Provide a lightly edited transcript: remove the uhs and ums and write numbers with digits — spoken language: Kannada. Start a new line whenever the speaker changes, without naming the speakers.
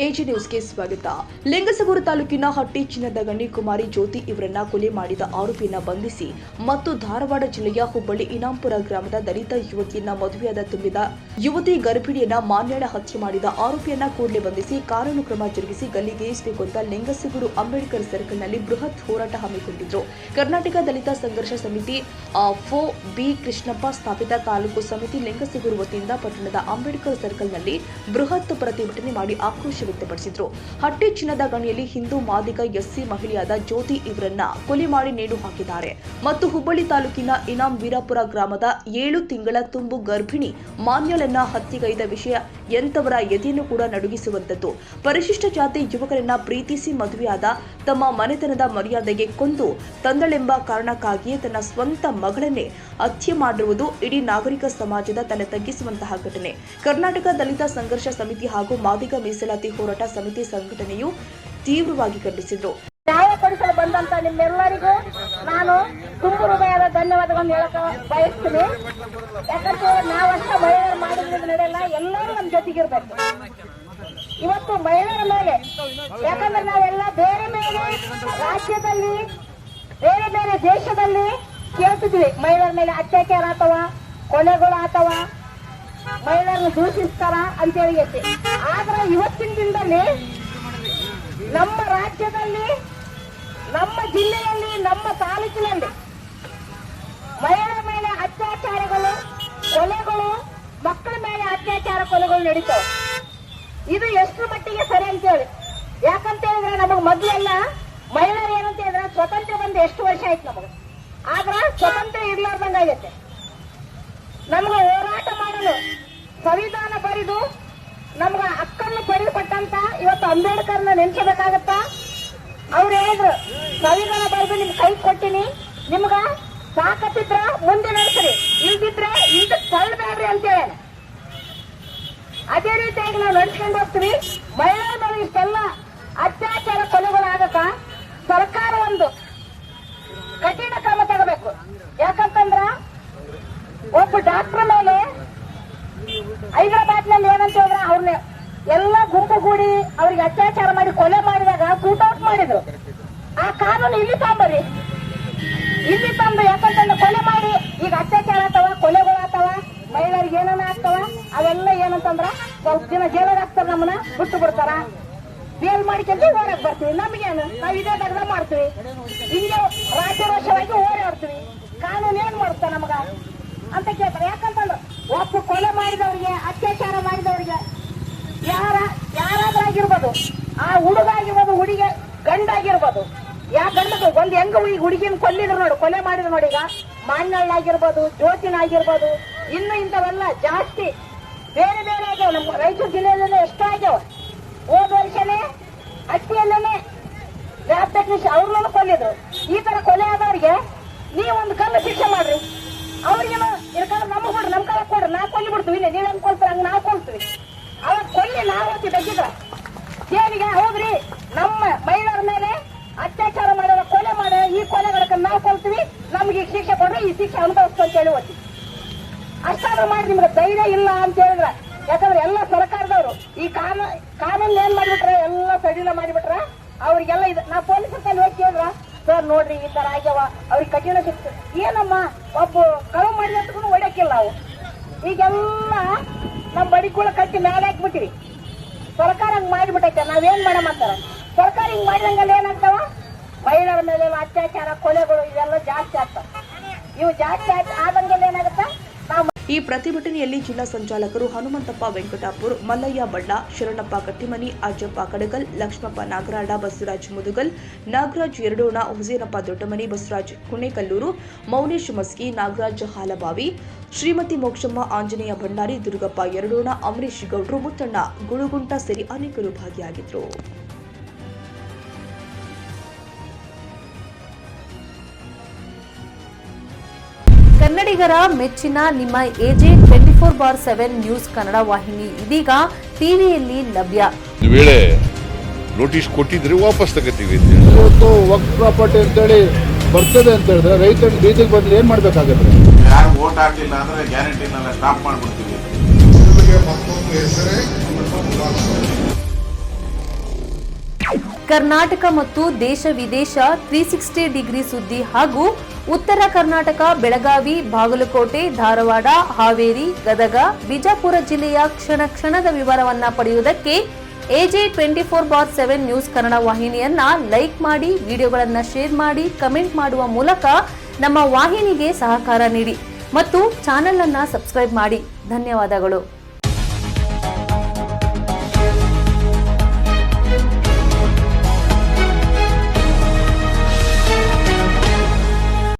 ಎಜಿ ನ್ಯೂಸ್ಗೆ ಸ್ವಾಗತ. ಲಿಂಗಸಗೂರು ತಾಲೂಕಿನ ಹಟ್ಟಿ ಚಿನ್ನದ ಗಣಿ ಕುಮಾರಿ ಜ್ಯೋತಿ ಇವರನ್ನ ಕೊಲೆ ಮಾಡಿದ ಆರೋಪಿಯನ್ನ ಬಂಧಿಸಿ ಮತ್ತು ಧಾರವಾಡ ಜಿಲ್ಲೆಯ ಹುಬ್ಬಳ್ಳಿ ಇನಾಂಪುರ ಗ್ರಾಮದ ದಲಿತ ಯುವತಿಯನ್ನ ಮದುವೆಯಾದ ತುಂಬಿದ ಯುವತಿ ಗರ್ಭಿಣಿಯನ್ನ ಮಾನ್ಯಾಳ ಹತ್ಯೆ ಮಾಡಿದ ಆರೋಪಿಯನ್ನ ಕೂಡಲೇ ಬಂಧಿಸಿ ಕಾನೂನು ಕ್ರಮ ಜರುಗಿಸಿ ಗಲ್ಲಿಗೇರಿಸಬೇಕು ಅಂತ ಲಿಂಗಸಗೂರು ಅಂಬೇಡ್ಕರ್ ಸರ್ಕಲ್ನಲ್ಲಿ ಬೃಹತ್ ಹೋರಾಟ ಹಮ್ಮಿಕೊಂಡಿದ್ರು. ಕರ್ನಾಟಕ ದಲಿತ ಸಂಘರ್ಷ ಸಮಿತಿ ಫೋ ಬಿ ಕೃಷ್ಣಪ್ಪ ಸ್ಥಾಪಿತ ತಾಲೂಕು ಸಮಿತಿ ಲಿಂಗಸಗೂರು ವತಿಯಿಂದ ಪಟ್ಟಣದ ಅಂಬೇಡ್ಕರ್ ಸರ್ಕಲ್ನಲ್ಲಿ ಬೃಹತ್ ಪ್ರತಿಭಟನೆ ಮಾಡಿ ಆಕ್ರೋಶ ವ್ಯಕ್ತಪಡಿಸಿದ್ರು. ಹಟ್ಟಿ ಚಿನ್ನದ ಗಣಿಯಲ್ಲಿ ಹಿಂದೂ ಮಾದಿಗ ಎಸ್ಸಿ ಮಹಿಳೆಯಾದ ಜ್ಯೋತಿ ಇವರನ್ನ ಕೊಲೆ ಮಾಡಿ ನೇಣು ಹಾಕಿದ್ದಾರೆ ಮತ್ತು ಹುಬ್ಬಳ್ಳಿ ತಾಲೂಕಿನ ಇನಾಂ ವೀರಾಪುರ ಗ್ರಾಮದ 7 ತಿಂಗಳ ತುಂಬು ಗರ್ಭಿಣಿ ಮಾನ್ಯಳನ್ನ ಹತ್ಯೆಗೈದ ವಿಷಯ ಎಂತವರ ಎದೆಯನ್ನು ಕೂಡ ನಡುಗಿಸುವಂತದ್ದು. ಪರಿಶಿಷ್ಟ ಜಾತಿ ಯುವಕರನ್ನ ಪ್ರೀತಿಸಿ ಮದುವೆಯಾದ ತಮ್ಮ ಮನೆತನದ ಮರ್ಯಾದೆಗೆ ಕೊಂದು ತಂದಳೆಂಬ ಕಾರಣಕ್ಕಾಗಿಯೇ ತನ್ನ ಸ್ವಂತ ಮಗಳನ್ನೇ ಹತ್ಯೆ ಮಾಡಿರುವುದು ಇಡೀ ನಾಗರಿಕ ಸಮಾಜದ ತಲೆ ತಗ್ಗಿಸುವಂತಹ ಘಟನೆ. ಕರ್ನಾಟಕ ದಲಿತ ಸಂಘರ್ಷ ಸಮಿತಿ ಹಾಗೂ ಮಾದಿಗ ಮೀಸಲಾತಿ ಹೋರಾಟ ಸಮಿತಿ ಸಂಘಟನೆಯು ತೀವ್ರವಾಗಿ ಖಂಡಿಸಿದ್ರು.
ನ್ಯಾಯ ಕೊಡಿಸಲು ಬಂದಂತ ನಿಮ್ಮೆಲ್ಲರಿಗೂ ನಾನು ತುಂಬು ಹೃದಯದ ಧನ್ಯವಾದಗಳನ್ನು ಹೇಳಕ ಬಯಸ್ತೀನಿ. ಯಾಕಂದ್ರೆ ನಾವಷ್ಟ ಮಹಿಳೆಯರು ಮಾಡಿದ್ರೆ ನಡೆಯಲ್ಲ, ಎಲ್ಲರೂ ನಮ್ಮ ಜೊತೆಗಿರ್ಬೇಕು. ಇವತ್ತು ಮಹಿಳೆಯರ ಮೇಲೆ, ಯಾಕಂದ್ರೆ ನಾವೆಲ್ಲ ಬೇರೆ ಬೇರೆ ರಾಜ್ಯದಲ್ಲಿ ಬೇರೆ ಬೇರೆ ದೇಶದಲ್ಲಿ ಕೇಳ್ತಿದ್ವಿ ಮಹಿಳೆಯರ ಮೇಲೆ ಅತ್ಯಾಚಾರ ಅಥವಾ ಕೊಲೆಗಳು ಅಥವಾ ಮಹಿಳೆಯರನ್ನು ದೂಷಿಸ್ತಾರ ಅಂತೇಳಿ. ಆದ್ರೆ ಇವತ್ತಿನ ದಿನದಲ್ಲಿ ನಮ್ಮ ರಾಜ್ಯದಲ್ಲಿ, ನಮ್ಮ ಜಿಲ್ಲೆಯಲ್ಲಿ, ನಮ್ಮ ತಾಲೂಕಿನಲ್ಲಿ ಮಹಿಳೆಯರ ಮೇಲೆ ಅತ್ಯಾಚಾರಗಳು, ಕೊಲೆಗಳು, ಮಕ್ಕಳ ಮೇಲೆ ಅತ್ಯಾಚಾರ ಕೊಲೆಗಳು ನಡೀತಾವೆ. ಇದು ಎಷ್ಟು ಮಟ್ಟಿಗೆ ಸರಿ ಅಂತೇಳಿ. ಯಾಕಂತ ಹೇಳಿದ್ರೆ ನಮಗ್ ಮೊದಲೆಲ್ಲ ಮಹಿಳೆಯರು ಏನಂತ ಹೇಳಿದ್ರೆ ಸ್ವತಂತ್ರ ಬಂದು ಎಷ್ಟು ವರ್ಷ ಆಯ್ತು ನಮಗೆ, ಆದ್ರ ಸ್ವತಂತ್ರ ಇರ್ಲಾರ್ದಂಗಾಗೈತೆ. ನಮ್ಗೆ ಹೋರಾಟ ಮಾಡಲು ಸಂವಿಧಾನ ಬರೆದು ನಮ್ಗ ಹಕ್ಕನ್ನು ಪಡೆದುಕೊಟ್ಟಂತ ಇವತ್ತು ಅಂಬೇಡ್ಕರ್ನ ನೆನೆಸಬೇಕಾಗತ್ತ. ಅವ್ರು ಹೇಳಿದ್ರು, ಸಂವಿಧಾನ ಬರೆದು ನಿಮ್ ಕೈ ಕೊಟ್ಟಿನಿ, ನಿಮ್ಗ ಸಾಕತ್ತಿದ್ರ ಮುಂದೆ ನಡೆಸ್ರಿ, ಇಲ್ದಿದ್ರೆ ಇಂತ ತಳ್ಳಬೇಡ್ರಿ ಅಂತ ಹೇಳ. ಅದೇ ರೀತಿಯಾಗಿ ನಾವು ನಡ್ಸ್ಕೊಂಡು ಹೋಗ್ತೀವಿ. ಮಹಿಳೆಯರ ಮೇಲೆ ಇಷ್ಟೆಲ್ಲ ಅತ್ಯಾಚಾರ ಕೊಲೆಗಳಾಗಕ ಸರ್ಕಾರ ಒಂದು ಕಠಿಣ ಕ್ರಮ ತಗೋಬೇಕು. ಯಾಕಂತಂದ್ರ ಒಬ್ಬ ಡಾಕ್ಟರ್ ಮೇಲೆ ಹೈದರಾಬಾದ್ ನಲ್ಲಿ ಏನಂತ ಹೇಳಿದ್ರೆ ಅವ್ರನ್ನ ಎಲ್ಲ ಗುಂಪುಗೂಡಿ ಅವ್ರಿಗೆ ಅತ್ಯಾಚಾರ ಮಾಡಿ ಕೊಲೆ ಮಾಡಿದಾಗ ಶೂಟೌಟ್ ಮಾಡಿದ್ರು. ಆ ಕಾನೂನು ಇಲ್ಲಿ ತಂಬರಿ, ಇಲ್ಲಿ ತಂದು ಯಾಕಂತಂದ್ರೆ ಕೊಲೆ ಮಾಡಿ ಈಗ ಅತ್ಯಾಚಾರ ಆಗ್ತಾವ, ಕೊಲೆಗಳಾಗ್ತಾವ, ಮಹಿಳೆಯರಿಗೆ ಏನೇನ ಆಗ್ತಾವ, ಅವೆಲ್ಲ ಏನಂತಂದ್ರ ಸ್ವಲ್ಪ ದಿನ ಜೈಲಾಗ ಹಾಕ್ತಾರ, ನಮ್ಮನ್ನ ಬಿಟ್ಟು ಬಿಡ್ತಾರ, ಬೇಲ್ ಮಾಡಿಕೊಂಡು ಓಡಕ್ ಬರ್ತೀವಿ. ನಮ್ಗೇನು, ನಾವ್ ಇದೇ ದಗ್ದ ಮಾಡ್ತೀವಿ, ಹಿಂಗೆ ರಾಜ್ಯರೋಷವಾಗಿ ಓಡಾಡ್ತೀವಿ. ಕಾನೂನು ಏನ್ ಮಾಡುತ್ತ ನಮಗ ಅಂತ ಕೇಳ್ತಾರೆ. ಯಾಕಂತಂದ್ರೆ ಒಬ್ಬ ಕೊಲೆ ಮಾಡಿದವರಿಗೆ, ಅತ್ಯಾಚಾರ ಮಾಡಿದವರಿಗೆ ಯಾರಾದ್ರಾಗಿರ್ಬೋದು, ಆ ಹುಡುಗ ಆಗಿರ್ಬೋದು, ಹುಡುಗಿ ಗಂಡಾಗಿರ್ಬೋದು, ಗಂಡ ಒಂದ್ ಹೆಂಗ ಈ ಹುಡುಗಿನ ಕೊಲ್ಲಿದ್ರು ನೋಡು, ಕೊಲೆ ಮಾಡಿದ್ರು ನೋಡಿ. ಈಗ ಮಾನ್ಯಳ್ಳಾಗಿರ್ಬೋದು, ಜ್ಯೋತಿನಾಗಿರ್ಬೋದು, ಇನ್ನು ಇಂಥವೆಲ್ಲ ಜಾಸ್ತಿ ಬೇರೆ ಬೇರೆ ಆಗ್ಯಾವ. ನಮ್ಮ ರಾಯಚೂರು ಜಿಲ್ಲೆಯಲ್ಲೇ ಎಷ್ಟೋ ಆಗ್ಯಾವ. ಹೋದ ವರ್ಷನೇ ಹಟ್ಟಿಯಲ್ಲೇನೆ ಲ್ಯಾಬ್ ಟೆಕ್ನಿಷಿಯನ್ ಅವ್ರನ್ನ ಕೊಲ್ಲಿದ್ರು. ಈ ತರ ಕೊಲೆ ಆದವ್ರಿಗೆ ನೀವೊಂದು ಕಲ್ಲು ಶಿಕ್ಷೆ ಮಾಡ್ರಿ, ಅವ್ರಿಗೇನು ಇರ್ಕಾದ್ರೆ ನಮಗ್ ಬಿಡ್ರಿ, ನಮ್ ಕಾಲ ಕೊಡ್ರಿ, ನಾ ಕೊಲ್ಲಿ ಬಿಡ್ತೀವಿ. ನೀವ್ ಹೆಂಗ್ ಕೊಲ್ತೀರಿ ಹಂಗ ನಾವು ಕೊಲ್ತೀವಿ. ಅವಾಗ ಕೊಲ್ಲಿ ನಾವು ಹೋಗ್ತೀವಿ ತೆಗಿದ್ರ ಜೇಲಿಗೆ. ಹೌದ್ರಿ, ನಮ್ಮ ಮಹಿಳೆಯರ ಮೇಲೆ ಅತ್ಯಾಚಾರ ಮಾಡೋರ, ಕೊಲೆ ಮಾಡೋ ಈ ಕೊಲೆಗಳನ್ನ ನಾವು ಕೊಲ್ತೀವಿ, ನಮ್ಗೆ ಈ ಶಿಕ್ಷೆ ಕೊಡ್ರಿ, ಈ ಶಿಕ್ಷೆ ಅನುಭವಿಸ್ತು ಅಂತ ಹೇಳಿ ಹೋಗ್ತೀವಿ. ಅಷ್ಟಾದ್ರೂ ಮಾಡಿ ನಿಮ್ಗೆ ಧೈರ್ಯ ಇಲ್ಲ ಅಂತ ಹೇಳಿದ್ರ. ಯಾಕಂದ್ರೆ ಎಲ್ಲ ಸರ್ಕಾರದವರು ಈ ಕಾನೂನು ಏನ್ ಮಾಡಿಬಿಟ್ರ, ಎಲ್ಲ ಸಡಿಲ ಮಾಡಿಬಿಟ್ರ. ಅವ್ರಿಗೆಲ್ಲ ಇದು ನಾ ಪೊಲೀಸರ ಕೈಲಿ ಹೋಗಿ ಕೇಳಿದ್ರ, ಸರ್ ನೋಡ್ರಿ ಈ ತರ ಆಗ್ಯಾವ, ಅವ್ರಿಗೆ ಕಠಿಣ ಶಿಕ್ಷೆ. ಏನಮ್ಮ ಒಬ್ಬ ಕಳು ಮಾಡಿದಂತೂ ಹೊಡ್ಯಕ್ಕಿಲ್ಲ ನಾವು. ಈಗೆಲ್ಲ ನಮ್ ಬಡಿಕೂಳ ಕಟ್ಟಿ ಮೇಲೆ ಹಾಕ್ಬಿಟ್ಟಿವಿ. ಸರ್ಕಾರ ಹಂಗ್ ಮಾಡಿಬಿಟ್ಟೈತೆ, ನಾವೇನ್ ಮಾಡಮಂತಾರ. ಸರ್ಕಾರ ಹಿಂಗ್ ಮಾಡಿದಂಗಲ್ಲ ಏನಾಗ್ತಾವ, ಮಹಿಳೆಯರ ಮೇಲೆ ಅತ್ಯಾಚಾರ, ಕೊಲೆಗಳು ಇವೆಲ್ಲ ಜಾಸ್ತಿ ಆಗ್ತಾವ. ಇವು ಜಾಸ್ತಿ ಆದಂಗೆಲ್ಲ ಏನಾಗುತ್ತ.
ಈ ಪ್ರತಿಭಟನೆಯಲ್ಲಿ ಜಿಲ್ಲಾ ಸಂಚಾಲಕರು ಹನುಮಂತಪ್ಪ ವೆಂಕಟಾಪುರ್, ಮಲ್ಲಯ್ಯ ಬಳ್ಳ, ಶರಣಪ್ಪ ಕಟ್ಟಿಮನಿ, ಅಜ್ಜಪ್ಪ ಕಡಗಲ್, ಲಕ್ಷ್ಮಪ್ಪ ನಾಗರಾಡ, ಬಸವರಾಜ್ ಮುದುಗಲ್, ನಾಗರಾಜ್ ಎರಡೋಣ, ಹುಸೇನಪ್ಪ ದೊಡ್ಡಮನಿ, ಬಸವರಾಜ್ ಕುಣೇಕಲ್ಲೂರು, ಮೌನೇಶ್ ಮಸ್ಕಿ, ನಾಗರಾಜ್ ಹಾಲಬಾವಿ, ಶ್ರೀಮತಿ ಮೋಕ್ಷಮ್ಮ, ಆಂಜನೇಯ ಭಂಡಾರಿ, ದುರ್ಗಪ್ಪ ಎರಡೋಣ, ಅಮರೀಶ್ ಗೌಡ್ರು, ಮುತ್ತಣ್ಣ ಗುಳುಗುಂಟ ಸೇರಿ ಅನೇಕರು ಭಾಗಿಯಾಗಿದ್ದರು.
ಕನ್ನಡಿಗರ ಮೆಚ್ಚಿನ ನಿಮ್ಮ ಎಜೆ 24/7 ನ್ಯೂಸ್ ಕನ್ನಡ ವಾಹಿನಿ ಇದೀಗ ಟಿವಿಯಲ್ಲಿ ಲಭ್ಯ.
ವೇಳೆ ನೋಟಿಸ್ ಕೊಟ್ಟಿದ್ರೆ ವಾಪಸ್ ತಗೋತೀವಿ.
ಇವತ್ತು ವಕ್ಫ್ ಪ್ರಾಪರ್ಟಿ ಅಂತೇಳಿ ಬರ್ತದೆ ಅಂತ ಹೇಳಿದ್ರೆ ರೈತರ ಬೀದಿಗೆ ಬಂದ್ರೆ ಏನ್ ಮಾಡ್ಬೇಕಾಗತ್ತೆ?
ಯಾರು ವೋಟ್ ಹಾಕಲಿಲ್ಲ ಅಂದ್ರೆ ಗ್ಯಾರಂಟಿನೆಲ್ಲ ಸ್ಟಾಪ್ ಮಾಡ್ಬಿಡ್ತೀವಿ.
ಕರ್ನಾಟಕ ಮತ್ತು ದೇಶ ವಿದೇಶ 360 ಡಿಗ್ರಿ ಸುದ್ದಿ ಹಾಗೂ ಉತ್ತರ ಕರ್ನಾಟಕ ಬೆಳಗಾವಿ, ಬಾಗಲಕೋಟೆ, ಧಾರವಾಡ, ಹಾವೇರಿ, ಗದಗ, ಬಿಜಾಪುರ ಜಿಲ್ಲೆಯ ಕ್ಷಣ ಕ್ಷಣದ ವಿವರವನ್ನ ಪಡೆಯುವುದಕ್ಕೆ AJ 24/7 ನ್ಯೂಸ್ ಕನ್ನಡ ವಾಹಿನಿಯನ್ನ ಲೈಕ್ ಮಾಡಿ, ವಿಡಿಯೋಗಳನ್ನ ಶೇರ್ ಮಾಡಿ, ಕಮೆಂಟ್ ಮಾಡುವ ಮೂಲಕ ನಮ್ಮ ವಾಹಿನಿಗೆ ಸಹಕಾರ ನೀಡಿ ಮತ್ತು ಚಾನೆಲ್ ಅನ್ನ ಸಬ್ಸ್ಕ್ರೈಬ್ ಮಾಡಿ. ಧನ್ಯವಾದಗಳು.